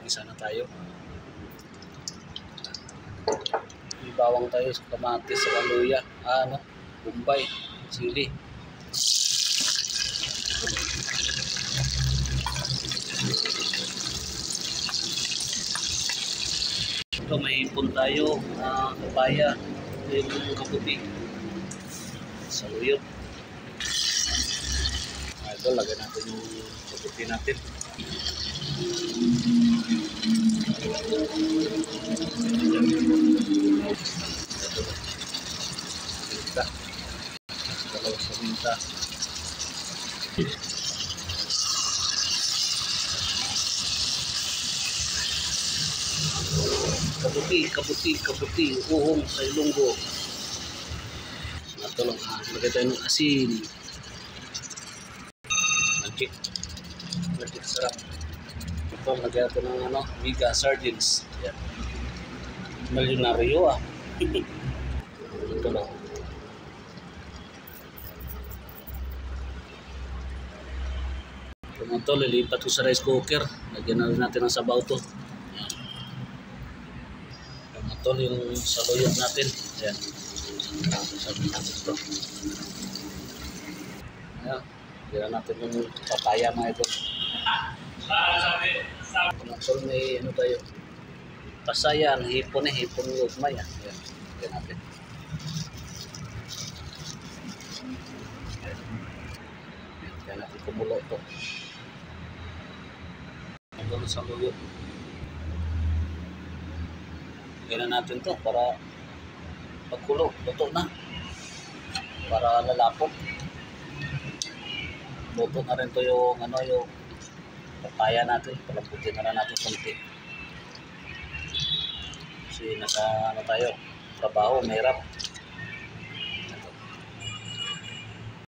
mag-isa na tayo. May bawang tayo, kamatis, sa luya, bombay, sili. Ito may ipon tayo, papaya, yung kaputi, saluyot. Ito, lagay natin yung kaputi natin. Minta. Dalawang sa minta. Kaputi, uhong sa Ilonggo. Ito lang, lagay tayo ng asin. Magic sarap. Ito, lagay natin ng mega sardines. Yan. Milyonaryo Ito lang. Ito, lilipat ko sa rice cooker. Lagyan na rin natin ng sabaw to. Ito yung saluyot natin. Ayan. Sabi natin ito. Ayan. Lagyan natin yung papaya mga ito. Ito may tayo. Pasayan, hipon lugmay. Ayan. Lagyan natin. Ayan natin kumulo ito. Ito yung saluyot. Lagyan na natin to para pagkulo, luto na. Para lalapot. Luto na rin to yung yung papaya natin. Palaputin na natin konti. Kasi tayo, trabaho, mahirap.